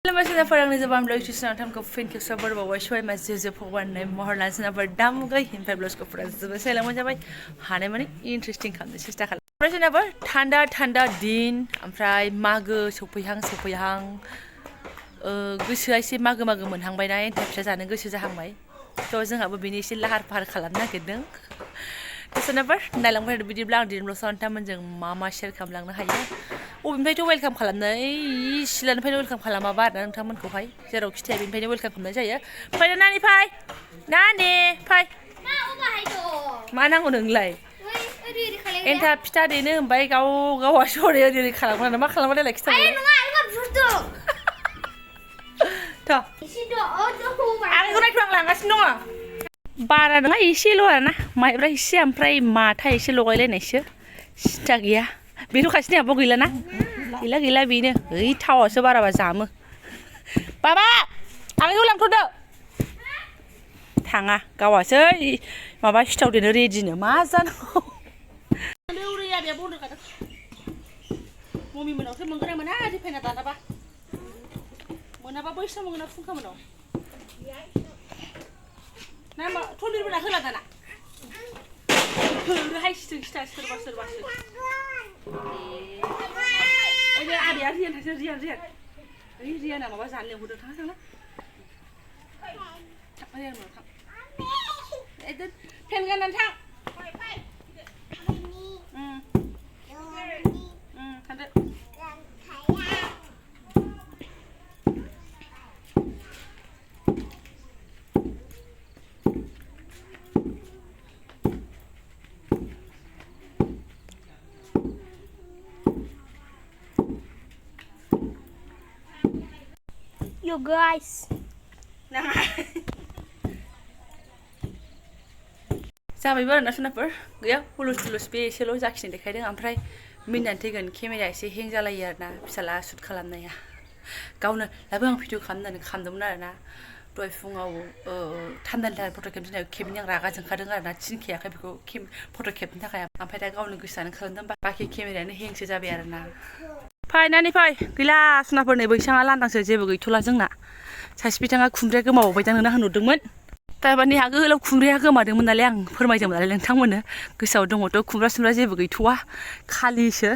Masih orang ni zaman belum cuci nanti aku fin kisah berbawa show masih je pokoknya ni mahal nasi na berdam gay himpai belos ko pura sebab saya lama jabai hane mani interesting kan desi setakat. Masih na ber thanda din amfrai mago sopihang gosoa एसे मागो मोनहांबाय ना एन्थाब फिसा जानो गोसो जाहांबाय थ' जोंहाबो बेनि एसे लाहार फाहार खालामनो नागिरदों सोरनाबा नायलांबाय थादो बिदिब्ला आं दिनैल' नोंथांमोनजों मा शेयार खालामलांनो हायो अबेनिफ्रायथ' वेलकाम खालामनो सिलानिफ्रायनो वेलकाम खालामाबा आरोना नोंथांमोनखौहाय जेराव खिथाया बेनिफ्रायनो वेलकाम खालामनाय जायो फै नानि फै नानि फै मा नांगौ नोंलाय एन्थाब फिथा देनो होनबाय गावा सरे ओरै खालामग्रा मा खालामग्रा देलाय खिथा आं रायखां लांगासिनो दङ बारा नङा एसेल' आरोना माइब्रा एसे ओमफ्राय माथा एसे लगायलायनायसो सिन्था गैया बेथ' खासिनि आबो गैलाना गैला बेनो ओइ थावासो बाराबा जामो बाबा आंखौ लांथ'दो थाङा गावासो माबा सिथाव देनो रेडिनो मा जानांगौ मम्मी मोनावसो मोनगोन ना मोना रिफाइना दानाबा मोनाबा बैसो मोना फुंखा मोनाव ना मा थलिर मोना होला दाना होहाय सिथों सिथा सोरबासो ओइ आदैया रियान थांसै रियाना माबा जानो लेंहरदों थांना रियान मोनाव थां एकदम फेन गाननानै थां थांदो You guys. जाबायबो आरोना सोनाफोर गैया हुलुस बे एसेल' जाखिनि देखायदों ओमफ्राय मिनिनानै थैगोन केमेराया एसे हें जालायो आरोना फिसाला शुट खालामनाया गावनो लाबो आं भिडिअ खालामनानै खालामदोंमोन आरोना दहाय फुङाव थान्दानि थाखाय फट' खेबनो थाखाय खेबनि आं रागा जोंखादों आरोना थिनखायाखै बेखौ फट' खेबनो थाखाय ओमफ्राय दा गावनो गोसोआनो खालामदों बाखि केमेरायानो हेंसो जाबाय आरोना फै नानि फै गैला सुनाफोर नै बैसाङा लांदांसो जेबो गैथ'ला जोंना सासे बिथाङा खुमब्राया गोमाबावबाय दां नोंना होनहरदोंमोन थारमाने आगोलाव खुमब्राया गोमादोंमोन नालाय आं फोरमायदोंमोन नालाय नोंथांमोननो गोसोआव दङथ' खुमब्रा जेबो गैथ'वा खालिसो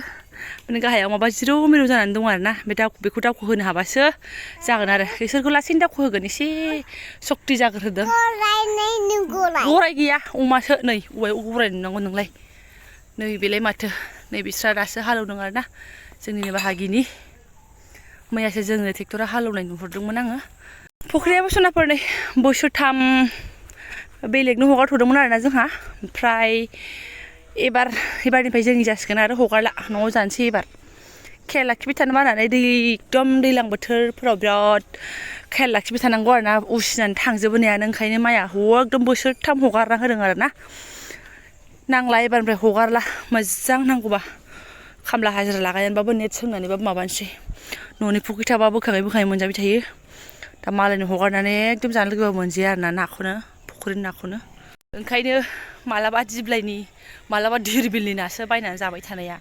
माने गाहायाव माबा जिर' मिरौ जानानै दं आरोना बेखौ दावखौ होनो हाबासो जागोन आरो बिसोरखौ लासैनो दावखौ होगोन एसे सक्ति जाग्रोदों गराय गैया अमासो नै अबायाव गराय नुनांगौ नोंलाय नै बेलाय माथो नै बिस्रा दासो हालेवदों आरोना जोंनिनो बाहागिनि मैयासो जोंनो ट्रेक्टरा हालेवनाय नुहरदोंमोन आङो फख्रियाबो सोनाफोर नै बोसोरथाम बेलेगनो हगारथ'दोंमोन आरोना जोंहा ओमफ्राय एबारनिफ्राय जोंनि जासिगोन आरो हगारला न'आव जानोसै एबार खेल लाखिबाय थानो बानानै एकदम दैज्लां बोथोरफोराव बिराद खेल लाखिबाय थानांगौ आरोना उसिनानै थांजोबो नायानो ओंखायनो माइआ एकदम बोसोरथाम हगारना होदों आरोना नांला एबारनिफ्राय हगारला मोजां नांगौबा खामला हाजिरा लागायनानैबाबो नेट सोंनानैबाबो माबानोसै न'नि फुख्रि थाबा बोखाङै मोनजाबाय थायो दा मालायनो हगारनानै एकदम जानो लुगैबाबो मोनजाया आरोना नाखौनो फुख्रिनि नाखौनो ओंखायनो मालाबा दिब्लायनि मालाबा धिरबिलनि नासो बायनानै जाबाय थानाया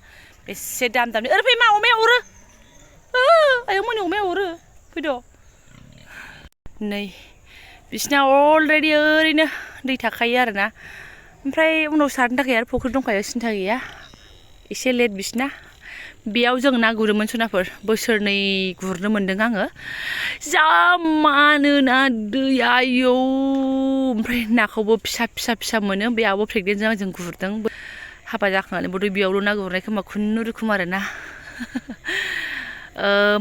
एसे दामनि ओरै फै मा अमाया अरो आयौ मोननि अमाया अरो फैद' नै बिसिना अलरेडि ओरैनो दै थाखायो आरोना ओमफ्राय उनाव सारनो थाखाय आरो फुख्रि दंखायो सिन्था गैया एसे लेट बिसिना बेयाव जों ना गुरोमोन सनाफोर बोसोरनै गुरनो मोन्दों आङो जा मानोना दैया आयौ ओमफ्राय नाखौबो फिसा मोनो बे आबो प्रेगनेन्टजों आंजों गुरदों हाबा जाखांनानै बथ' बेयावल' ना गुरनाय खोमा खुनुरुखुम आरोना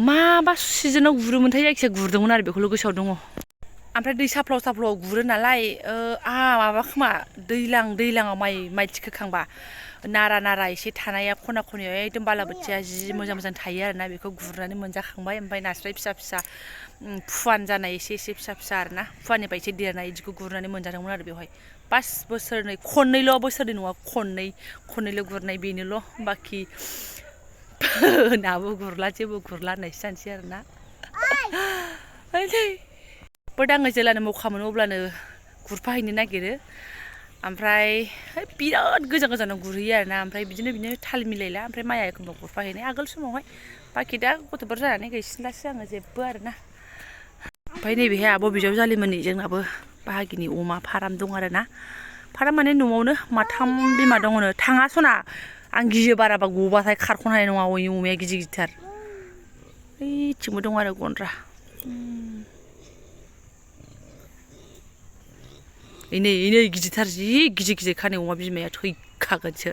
माबा सिजोनाव गुरोमोनथाय जायखिजाया गुरदोंमोन आरो बेखौल' गोसोआव दङ ओमफ्राय दै साफ्लाव गुरो नालाय माबा खोमा दैलाङाव माइ थिखोखांबा नारा एसे थानाया खना खनायाव एकदम बालाबोथिया जि मोजां थायो आरोना बेखौ गुरनानै मोनजाखांबाय ओमफ्राय नास्राय फिसा फुवान जानाय एसे फिसा आरोना फुवाननिफ्राय एसे देरनाय बिदिखौ गुरनानै मोनजादोंमोन आरो बेवहाय बास बोसोरनै बोसोरनै नङा खननैल' गुरनाय बेनोल' बाखि नाबो गुरला जेबो गुरला होननायसो जानोसै आरोना आङो जेलानो मौका मोनो अब्लानो गुरफाहैनो नागिरो ओमफ्राय बिराद गोजानाव गुरहैयो आरोना ओमफ्राय बिदिनो थाल मिलायला ओमफ्राय माइया एखमबा गुरफाहैनाय आगोल समावहाय बाखि दा गथ'फोर जानानै गैसिनलासो आङो जेबो आरोना ओमफ्राय नैबेहाय आब' बिजावजालिमोननि जोंनाबो बाहागिनि अमा फाराम दं आरो ना फाराम माने न'आवनो माथाम बिमा दङनो थाङा सना आं गियो बाराबा गबाथाय खारख'नो हानाय नङा अमाया गिदिर गिदिरथार ओइथिंबो दं आरो गन्द्रा इनै गिदिरथार जि गिदिर खानि अमा बिमाया थैखागोनसो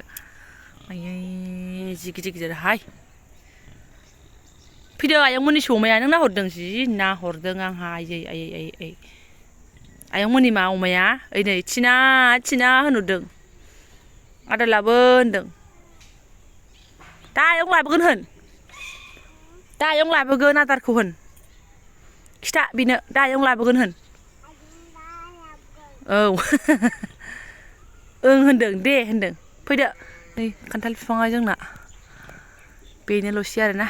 आयै जि गिदिरहाय फैदो आयंमोननिसो अमाया नों नाहरदों जि नाहरदों आंहा आयै आयंमोननि मा अमाया ओइ नै थिना होनहरदों आदार लाबो होनदों दा आयं लाबोगोन होन दा आयं लाबोगोन आदारखौ होन खिथा बिनो दा आयं लाबोगोन होन औ ओं होनदों दे होनदों फैदो नै खान्थाल बिफाङा जोंना बेनोल'सै आरोना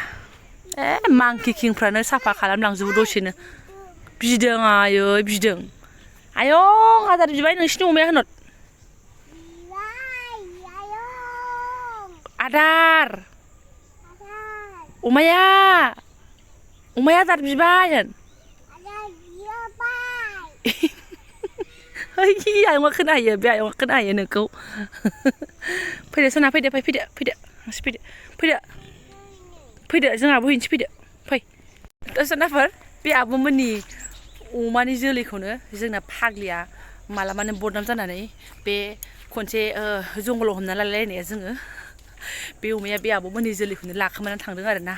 मांकि किंफ्रानो साफा खालामलांजोबो दसेनो बिदों आयै बिदों आयं आदार बिबाय नोंसिनि अमाया होनहर आदार अमाया आदार बिबाय होन है आयंआ खोनाहैयो बे आयंआ खोनाहैयो नोंखौ फैदो सना फैदो जोंहाबो हैनोसै फै सनाफोर बे आब'मोननि अमानि जोलैखौनो जोंना फाग्लिया मालाबानो बदनाम जानानै बे खनसे जंगलाव हमना लालायनाया जोङो बे अमाया बे आब'मोननि जोलैखौनो लाखोमानानै थांदों आरोना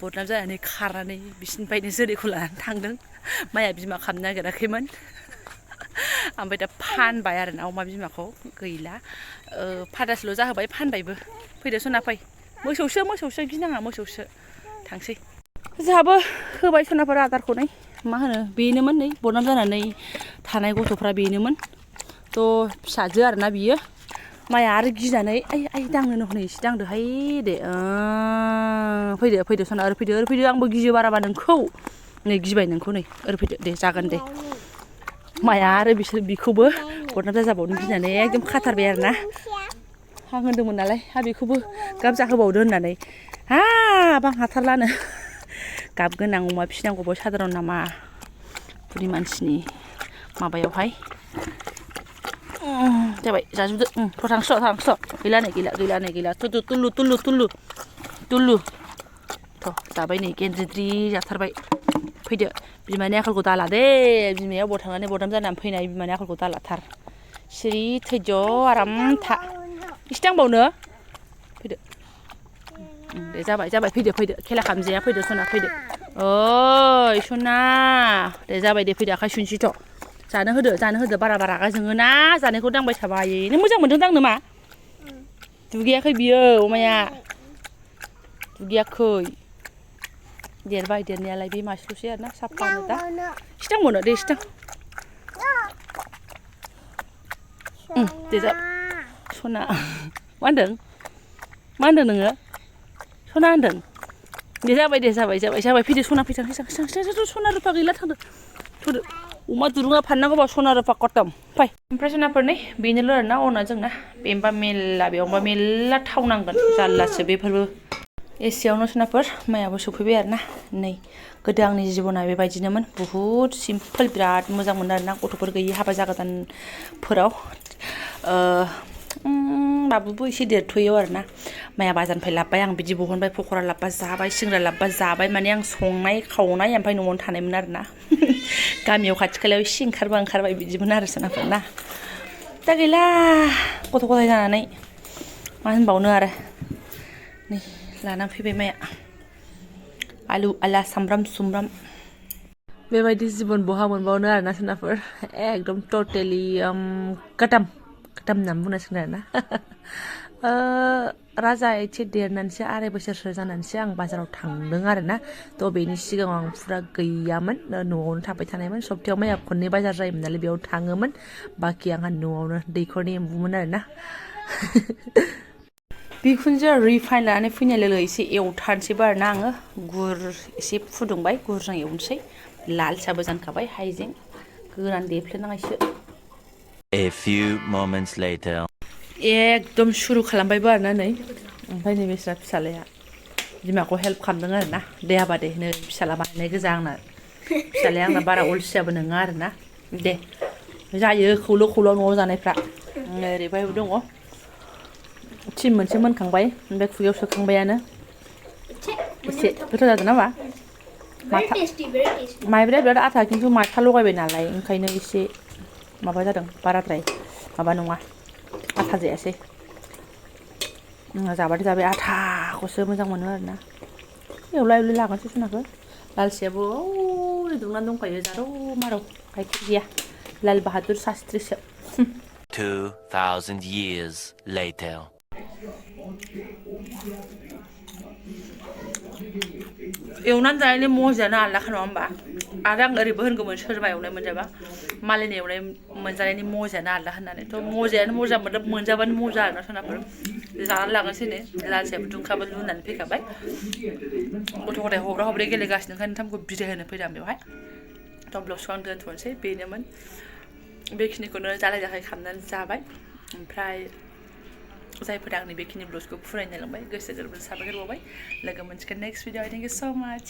बदनाम जानानै खारनानै बिसिनिफ्रायनो जोलैखौ लानानै थांदों माइया बिमा खालामनो नागिराखैमोन ओमफ्राय दा फानबाय आरोना अमा बिमाखौ गैला फादासल' जाहोबाय फानबायबो फैदो सना फै मोसौसो गिनाङा मोसौसो थांसै जोंहाबो होबाय सनाफोर आदारखौ नै मा होनो बेनोमोन नै बदनाम जानानै थानाय गथ'फ्रा बेनोमोन थ' फिसाजो आरोना बियो माइया आरो गिनानै आइ दांनो हनै एसे दांदोहाय दे फैदो सना ओरै फैदो आंबो गियो बाराबा नोंखौ नै गिबाय नोंखौ नै ओरै फैदो दे जागोन दे माइया आरो बिखौबो बदनाम जाजाबावनो गिनानै एकदम खाथारबाय आरोना आं होनदोंमोन नालाय बेखौबो गाब जाहोबावदो होननानै हाब आं हाथारलानो गाब गोनां अमा फिसिनांगौबो साधारन नामा बुरि मानसिनि माबायावहाय जाबाय जाजोबदो थांस' गैला तुल्लु थ' जाबाय नै गेन्द्रिद्रि जाथारबाय फैदो बिमानि आखलखौ दाला दे बिमाया अबाव थांनानै बदनाम जानानै फैनाय बिमानि आखलखौ दालाथार सिरि थैज' आराम था एसे दांबावनो फैदो दे जाबाय फैदो खेला खालामजाया फैदो सना फैदो ओइ सना दे जाबाय दे फैदो आखाइ सुनोसैथ' जानो होदो बारा रागा जोङोना जानायखौ दांबाय थाबा आयै नों मोजां मोन्दों दांनो मा दुगैयाखै बियो अमाया दुगैयाखै देरबाय देरनायालाय बे मासेल'सै आरोना साफानो दा एसे दांबावनो दे एसे दां दे सना मा होनदों नोङो सना होनदों दे जाबाय फैदो सना फैथां सना रुफा गैला थांदो थ'दो अमा दुरुङा फाननांगौबा सना रुफा खतम फै ओमफ्राय सनाफोर नै बेनोल' आरोना अना जोंना बेनोबा बेयावबा मेल्ला थाव नांगोन जारलासो बेफोरबो एसेयावनो सनाफोर माइयाबो सफैबाय आरोना नै गोदो आंनि जिबना बेबायदिनोमोन बुहुद सिम्पोल बिराद मोजां मोनो आरोना गथ'फोर गैयि हाबा जागोदानफोराव बाबुबो एसे देरथ'यो आरोना माइया बाजारनिफ्राय लाबोबाय आं बिदि बहनबाय पक'रा लाबोबा जाबाय सिंग्रा लाबोबा जाबाय माने आं संनाय खावनाय ओमफ्राय न'आवनो थानायमोन आरोना गामियाव खाथि खालायाव एसे ओंखारबाय बिदिमोन आरो सोनाफोर ना दा गैला गथ' गथाय जानानै मा होनबावनो आरो नै लाना फैबाय माइया आलु आला सामब्राम सुमब्राम बेबायदि जिबन बहा मोनबावनो आरोना सोनाफोर एकदम टटेलि खतम होननानै बुंनांसिगोन आरोना राजा एसे देरनानैसो 2.5 बोसोरसो जानानैसो आं बाजाराव थांदों आरोना थ' बेनि सिगाङाव आं फुरा गैयामोन न'आवनो थाबाय थानायमोन सप्तायाव माइया खननै बाजार जायोमोन नालाय बेयाव थाङोमोन बाखि आंहा न'आवनो दैखरनि एम्बुमोन आरोना बिखुनजोआ रिफाइन लानानै फैनाय लोगो एसे एवथारनोसैबो आरोना आङो गुर एसे फुदुंबाय गुरजों एवनोसै लाल साबो जानखाबाय हाइजें गोरान देफ्लेनायसो A few moments later एकदम सुरु खालामबायबो आरोना नै ओमफ्राय नै बिस्रा फिसालाया बिमाखौ हेल्प खालामदों आरोना दे हाबा दे नै फिसाला बानायनाय गोजा आंना फिसालाया आंना बारा अलसियाबो नङा आरोना दे जायो खौल' न'आव जानायफ्रा ओरैहायबो दङ थिम मोनसे मोनखांबाय ओमफ्राय खुगायाव सोखांबायानो एसे गोथाव जादों नामा Very tasty, very tasty. माइब्राया बिराद आथा खिन्थु माथा लगायबाय नालाय ओंखायनो एसे माबा जादों बाराद्राय माबा नङा आथा जायासै जाबाथाय जाबाय आथाखौसो मोजां मोनो आरोना एवला एवलि लागोनसै सनाखौ लालसियाबो दुंनानै दंखायो जारौ मारौ गाइखेर गैया लाल बाहादुर शास्त्रीसो 2,000 years later. एवनानै जानायनि मजायानो आलादाखा नङा होमबा आरो आं ओरैबो होनगौमोन सोरबा एवनाय मोनजाबा मालायनि एवनाय मोनजानायनि मजायानो आलादा होननानै मजायानो मोजां मोनजाबानो मजा आरोना सनाफोर जानानै लागासै नै लालसियाबो दुंखाबो लुनानै फैखाबाय गथ' गथाय हब्रा हब्रै गेलेगासिनो ओंखायनो नोंथांमोनखौ बिदाय होनो फैदों आं बेवहाय थ' ब्लगखौ आं दोनथ'नोसै बेनोमोन बेखिनिखौनो जालाय जाखाय खालामनानै जाबाय ओमफ्राय जायफोरा आंनि बेखिनि ब्लगखौ फरायनो लांबाय गोसो गोरबोजों साबायखर बावबाय लोगो मोनसिगोन नेक्स्ट भिडिअ थेंक इउ सो माच